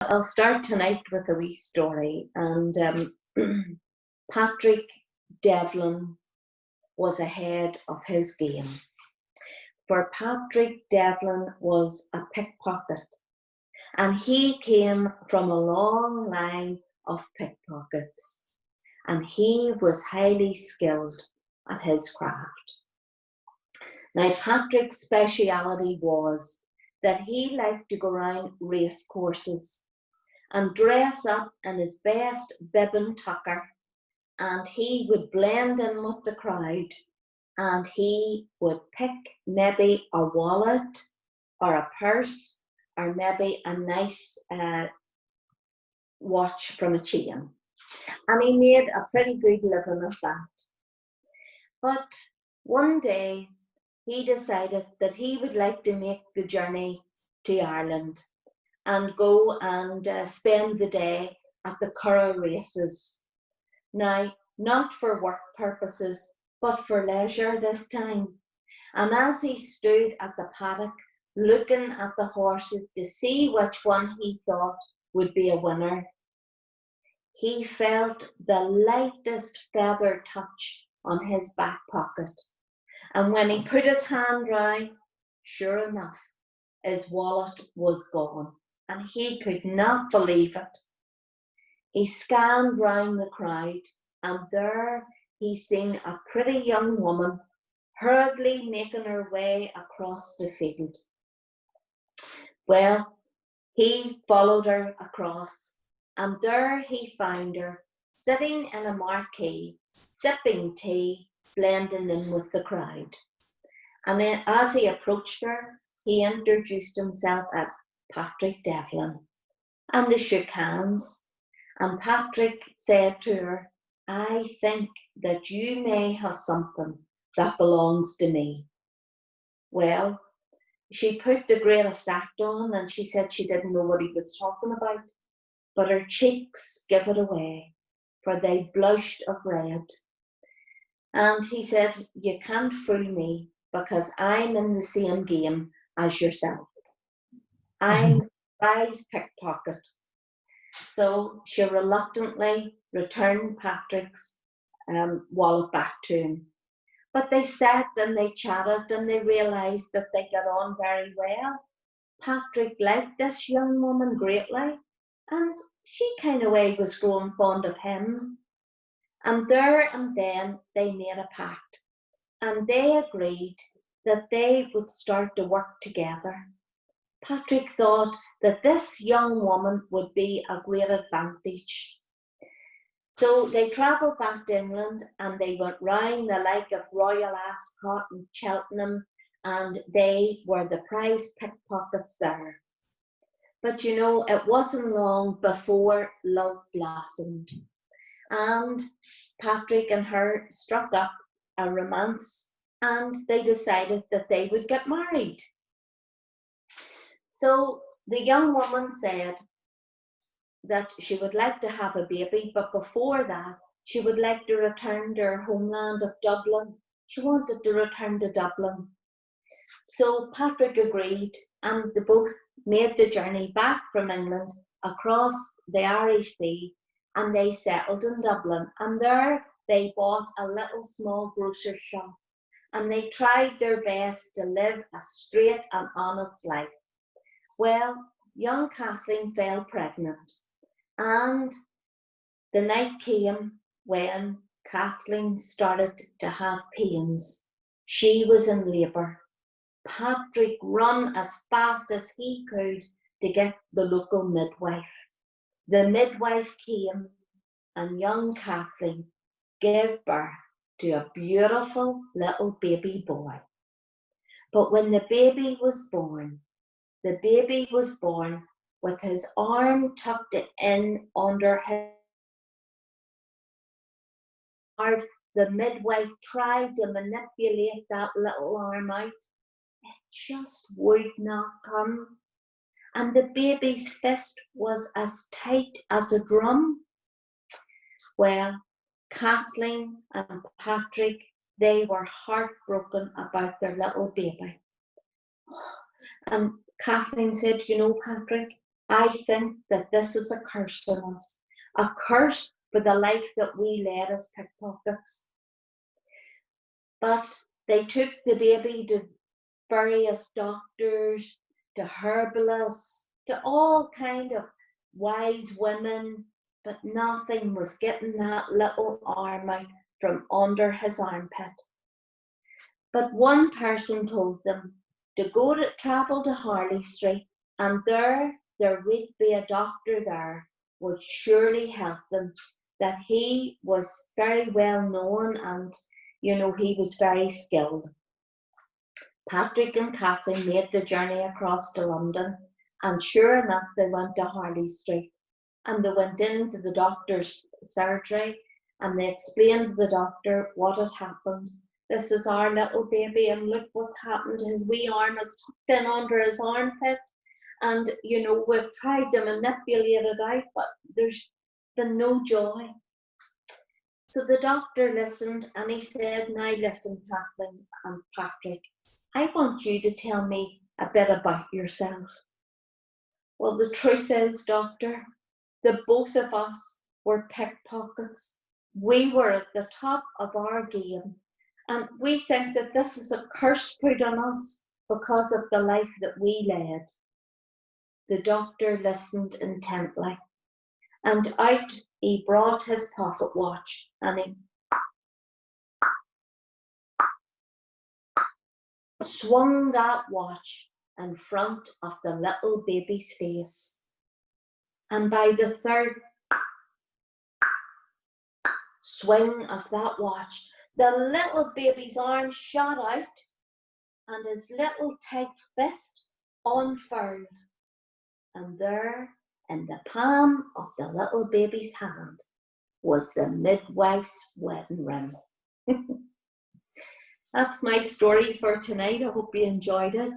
I'll start tonight with a wee story. And Patrick Devlin was ahead of his game. For Patrick Devlin was a pickpocket, and he came from a long line of pickpockets, and he was highly skilled at his craft. Now, Patrick's speciality was that he liked to go around race courses and dress up in his best bib and tucker, and he would blend in with the crowd, and he would pick maybe a wallet or a purse or maybe a nice watch from a chain. And he made a pretty good living of that. But one day he decided that he would like to make the journey to Ireland and go and spend the day at the Curragh races. Now, not for work purposes, but for leisure this time. And as he stood at the paddock, looking at the horses to see which one he thought would be a winner, he felt the lightest feather touch on his back pocket. And when he put his hand round, sure enough, his wallet was gone, and he could not believe it. He scanned round the crowd, and there he seen a pretty young woman hurriedly making her way across the field. Well, he followed her across, and there he found her sitting in a marquee, sipping tea, blending in with the crowd. And then as he approached her, he introduced himself as Patrick Devlin, and they shook hands. And Patrick said to her, "I think that you may have something that belongs to me." Well, she put the greatest act on, and she said she didn't know what he was talking about, but her cheeks gave it away, for they blushed of red. And he said, "You can't fool me, because I'm in the same game as yourself. I'm a prize pickpocket." So she reluctantly returned Patrick's wallet back to him. But they sat and they chatted, and they realised that they got on very well. Patrick liked this young woman greatly, and she kind of way was growing fond of him. And there and then they made a pact, and they agreed that they would start to work together. Patrick thought that this young woman would be a great advantage. So they travelled back to England, and they went round the like of Royal Ascot and Cheltenham, and they were the prize pickpockets there. But you know, it wasn't long before love blossomed, and Patrick and her struck up a romance, and they decided that they would get married. So the young woman said that she would like to have a baby, but before that, she would like to return to her homeland of Dublin. She wanted to return to Dublin. So Patrick agreed, and they both made the journey back from England across the Irish Sea, and they settled in Dublin. And there they bought a little small grocer's shop, and they tried their best to live a straight and honest life. Well, young Kathleen fell pregnant, and the night came when Kathleen started to have pains. She was in labour. Patrick ran as fast as he could to get the local midwife. The midwife came, and young Kathleen gave birth to a beautiful little baby boy. But when the baby was born with his arm tucked in under his arm. The midwife tried to manipulate that little arm out. It just would not come. And the baby's fist was as tight as a drum. Well, Kathleen and Patrick, they were heartbroken about their little baby. And Kathleen said, "You know, Patrick, I think that this is a curse on us, a curse for the life that we led as pickpockets. But they took the baby to various doctors, to herbalists, to all kind of wise women, but nothing was getting that little arm out from under his armpit. But one person told them to travel to Harley Street, and there would be a doctor there would surely help them, that he was very well known and, he was very skilled. Patrick and Cathy made the journey across to London, and sure enough, they went to Harley Street, and they went into the doctor's surgery, and they explained to the doctor what had happened. This is our little baby, and look what's happened. His wee arm is tucked in under his armpit, and we've tried to manipulate it out, but there's been no joy. So the doctor listened, and he said, "Now listen, Kathleen and Patrick, I want you to tell me a bit about yourself." Well, the truth is, doctor, the both of us were pickpockets. We were at the top of our game, and we think that this is a curse put on us because of the life that we led. The doctor listened intently, and out he brought his pocket watch, and he swung that watch in front of the little baby's face. And by the third swing of that watch, the little baby's arm shot out and his little tight fist unfurled. And there, in the palm of the little baby's hand, was the midwife's wedding ring. That's my story for tonight. I hope you enjoyed it.